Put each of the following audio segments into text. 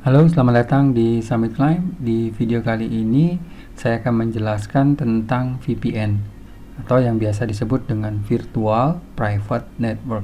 Halo, selamat datang di Summit Climb. Di video kali ini saya akan menjelaskan tentang VPN atau yang biasa disebut dengan Virtual Private Network.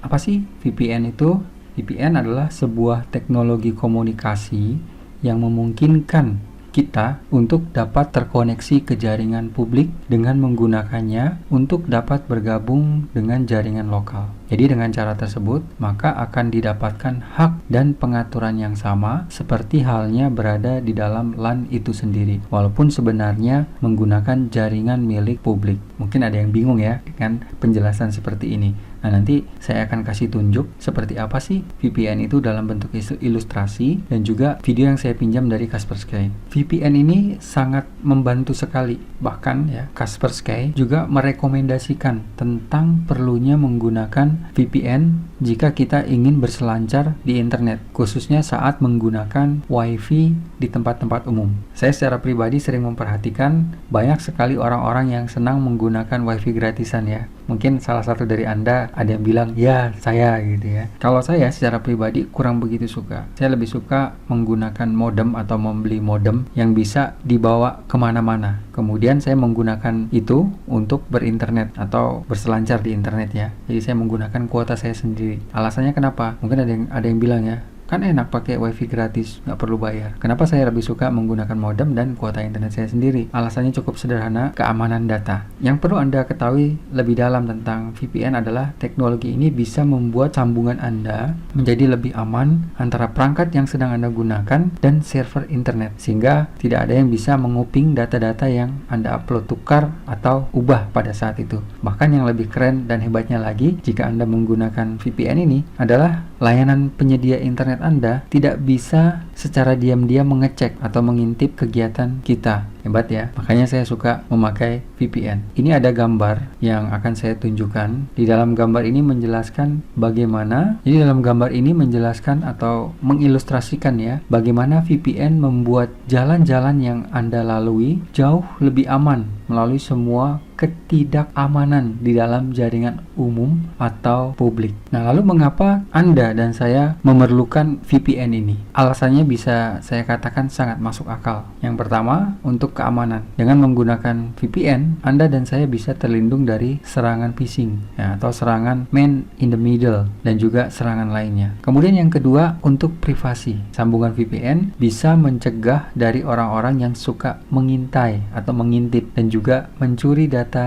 Apa sih VPN itu? VPN adalah sebuah teknologi komunikasi yang memungkinkan kita untuk dapat terkoneksi ke jaringan publik dengan menggunakannya untuk dapat bergabung dengan jaringan lokal. Jadi dengan cara tersebut, maka akan didapatkan hak dan pengaturan yang sama seperti halnya berada di dalam LAN itu sendiri, walaupun sebenarnya menggunakan jaringan milik publik. Mungkin ada yang bingung ya dengan penjelasan seperti ini. Nah, nanti saya akan kasih tunjuk seperti apa sih VPN itu dalam bentuk ilustrasi dan juga video yang saya pinjam dari Kaspersky. VPN ini sangat membantu sekali. Bahkan ya, Kaspersky juga merekomendasikan tentang perlunya menggunakan VPN jika kita ingin berselancar di internet, khususnya saat menggunakan WiFi di tempat-tempat umum. Saya secara pribadi sering memperhatikan banyak sekali orang-orang yang senang menggunakan WiFi gratisan ya. Mungkin salah satu dari Anda ada yang bilang, ya saya gitu ya. Kalau saya secara pribadi kurang begitu suka. Saya lebih suka menggunakan modem atau membeli modem yang bisa dibawa kemana-mana. Kemudian saya menggunakan itu untuk berinternet atau berselancar di internet ya. Jadi saya menggunakan kuota saya sendiri. Alasannya kenapa? Mungkin ada yang bilang ya, kan enak pakai wifi gratis, nggak perlu bayar. Kenapa saya lebih suka menggunakan modem dan kuota internet saya sendiri? Alasannya cukup sederhana, keamanan data. Yang perlu Anda ketahui lebih dalam tentang VPN adalah teknologi ini bisa membuat sambungan Anda menjadi lebih aman antara perangkat yang sedang Anda gunakan dan server internet, sehingga tidak ada yang bisa menguping data-data yang Anda upload, tukar, atau ubah pada saat itu. Bahkan yang lebih keren dan hebatnya lagi, jika Anda menggunakan VPN ini adalah layanan penyedia internet Anda tidak bisa secara diam-diam mengecek atau mengintip kegiatan kita. Hebat ya, makanya saya suka memakai VPN. Ini ada gambar yang akan saya tunjukkan. Di dalam gambar ini menjelaskan bagaimana, jadi dalam gambar ini menjelaskan atau mengilustrasikan ya, bagaimana VPN membuat jalan-jalan yang Anda lalui jauh lebih aman melalui semua ketidakamanan di dalam jaringan umum atau publik. Nah, lalu mengapa Anda dan saya memerlukan VPN ini? Alasannya bisa saya katakan sangat masuk akal. Yang pertama, untuk keamanan. Dengan menggunakan VPN, Anda dan saya bisa terlindung dari serangan phishing ya, atau serangan man in the middle dan juga serangan lainnya. Kemudian yang kedua, untuk privasi. Sambungan VPN bisa mencegah dari orang-orang yang suka mengintai atau mengintip dan juga mencuri data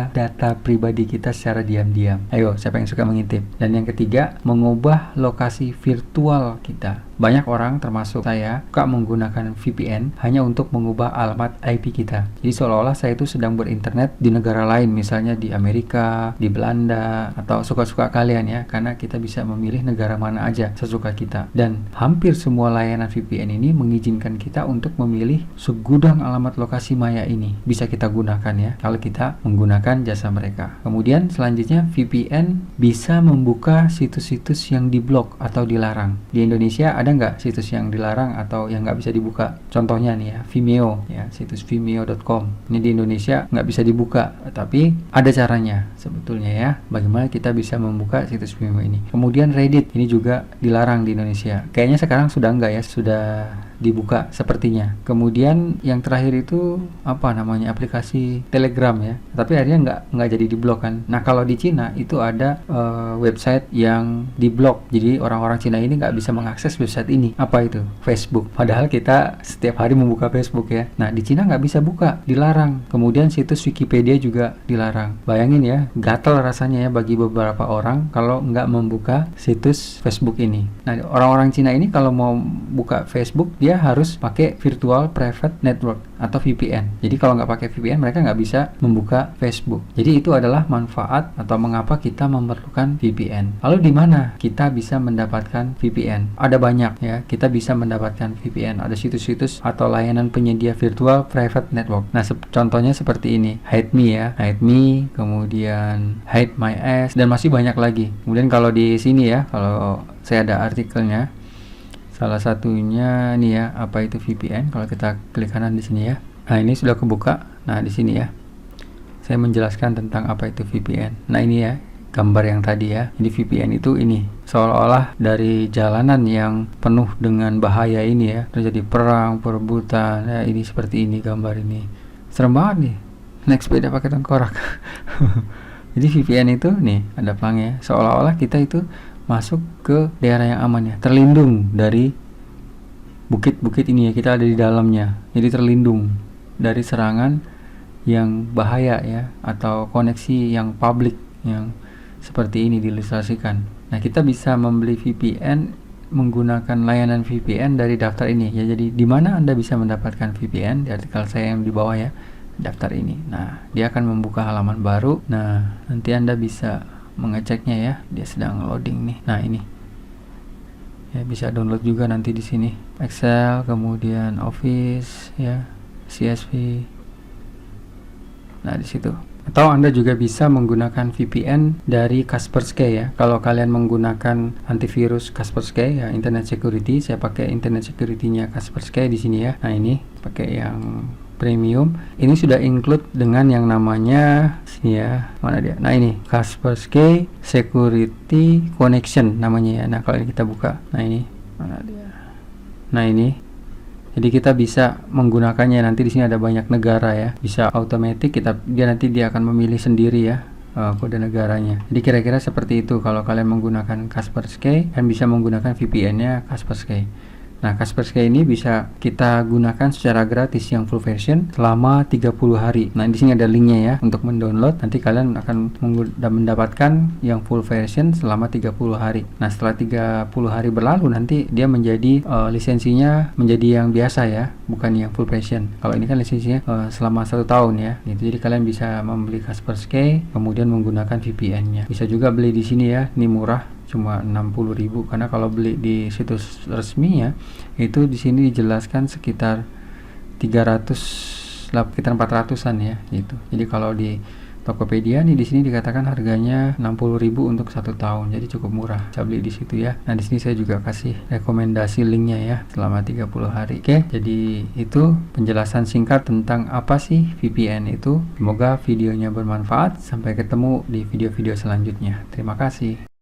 pribadi kita secara diam-diam. Ayo, siapa yang suka mengintip? Dan yang ketiga, mengubah lokasi virtual kita. Banyak orang termasuk saya suka menggunakan VPN hanya untuk mengubah alamat IP kita. Jadi seolah-olah saya itu sedang berinternet di negara lain, misalnya di Amerika, di Belanda, atau suka-suka kalian ya, karena kita bisa memilih negara mana aja sesuka kita. Dan hampir semua layanan VPN ini mengizinkan kita untuk memilih segudang alamat lokasi maya ini. Bisa kita gunakan ya, kalau kita menggunakan jasa mereka. Kemudian selanjutnya, VPN bisa membuka situs-situs yang diblok atau dilarang. Di Indonesia ada nggak situs yang dilarang atau yang nggak bisa dibuka? Contohnya nih ya, Vimeo ya, situs vimeo.com. Ini di Indonesia nggak bisa dibuka, tapi ada caranya sebetulnya ya, bagaimana kita bisa membuka situs Vimeo ini. Kemudian Reddit, ini juga dilarang di Indonesia. Kayaknya sekarang sudah nggak ya, sudah dibuka sepertinya. Kemudian yang terakhir itu apa namanya, aplikasi Telegram ya, tapi akhirnya nggak jadi diblok kan. Nah, kalau di Cina itu ada website yang diblok, jadi orang-orang Cina ini nggak bisa mengakses website ini. Apa itu? Facebook. Padahal kita setiap hari membuka Facebook ya. Nah, di Cina nggak bisa buka, dilarang. Kemudian situs Wikipedia juga dilarang. Bayangin ya, gatel rasanya ya bagi beberapa orang kalau nggak membuka situs Facebook ini. Nah, orang-orang Cina ini kalau mau buka Facebook, dia harus pakai Virtual Private Network atau VPN. Jadi kalau nggak pakai VPN, mereka nggak bisa membuka Facebook. Jadi itu adalah manfaat atau mengapa kita memerlukan VPN. Lalu di mana kita bisa mendapatkan VPN? Ada banyak ya, kita bisa mendapatkan VPN. Ada situs-situs atau layanan penyedia Virtual Private Network. Nah, contohnya seperti ini, HideMe ya, HideMe, kemudian HideMyAss, dan masih banyak lagi. Kemudian kalau di sini ya, kalau saya ada artikelnya, salah satunya nih ya, apa itu VPN? Kalau kita klik kanan di sini ya. Nah, ini sudah kebuka. Nah, di sini ya, saya menjelaskan tentang apa itu VPN. Nah, ini ya, gambar yang tadi ya. Jadi VPN itu ini seolah-olah dari jalanan yang penuh dengan bahaya ini ya, terjadi perang, perebutan ya, ini seperti ini gambar ini. Serem banget nih, naik sepeda pakai tengkorak. Jadi VPN itu nih ada pelangnya, seolah-olah kita itu masuk ke daerah yang aman ya, terlindung dari bukit-bukit ini ya, kita ada di dalamnya, jadi terlindung dari serangan yang bahaya ya, atau koneksi yang publik yang seperti ini diilustrasikan. Nah, kita bisa membeli VPN menggunakan layanan VPN dari daftar ini ya. Jadi di mana Anda bisa mendapatkan VPN? Di artikel saya yang di bawah ya, daftar ini. Nah, dia akan membuka halaman baru. Nah, nanti Anda bisa mengeceknya ya, dia sedang loading nih. Nah, ini ya, bisa download juga nanti di sini Excel, kemudian Office ya, CSV. Nah, di situ. Atau Anda juga bisa menggunakan VPN dari Kaspersky ya. Kalau kalian menggunakan antivirus Kaspersky ya, Internet Security, saya pakai Internet Security-nya Kaspersky di sini ya. Nah, ini pakai yang premium. Ini sudah include dengan yang namanya sini ya, mana dia? Nah, ini Kaspersky Security Connection namanya ya. Nah, kalau ini kita buka, nah ini mana dia? Nah, ini jadi kita bisa menggunakannya. Nanti di sini ada banyak negara ya, bisa automatic, dia akan memilih sendiri ya kode negaranya. Jadi kira-kira seperti itu kalau kalian menggunakan Kaspersky, kalian bisa menggunakan VPN-nya Kaspersky. Nah, Kaspersky ini bisa kita gunakan secara gratis yang full version selama 30 hari. Nah, di sini ada linknya ya untuk mendownload. Nanti kalian akan mendapatkan yang full version selama 30 hari. Nah, setelah 30 hari berlalu nanti dia menjadi lisensinya menjadi yang biasa ya, bukan yang full version. Kalau ini kan lisensinya selama 1 tahun ya. Gitu. Jadi kalian bisa membeli Kaspersky kemudian menggunakan VPN-nya. Bisa juga beli di sini ya. Ini murah, cuma 60.000, karena kalau beli di situs resminya itu di sini dijelaskan sekitar 400-an ya gitu. Jadi kalau di Tokopedia nih di sini dikatakan harganya 60.000 untuk 1 tahun. Jadi cukup murah. Bisa beli di situ ya. Nah, di sini saya juga kasih rekomendasi linknya ya selama 30 hari. Oke, jadi itu penjelasan singkat tentang apa sih VPN itu. Semoga videonya bermanfaat. Sampai ketemu di video-video selanjutnya. Terima kasih.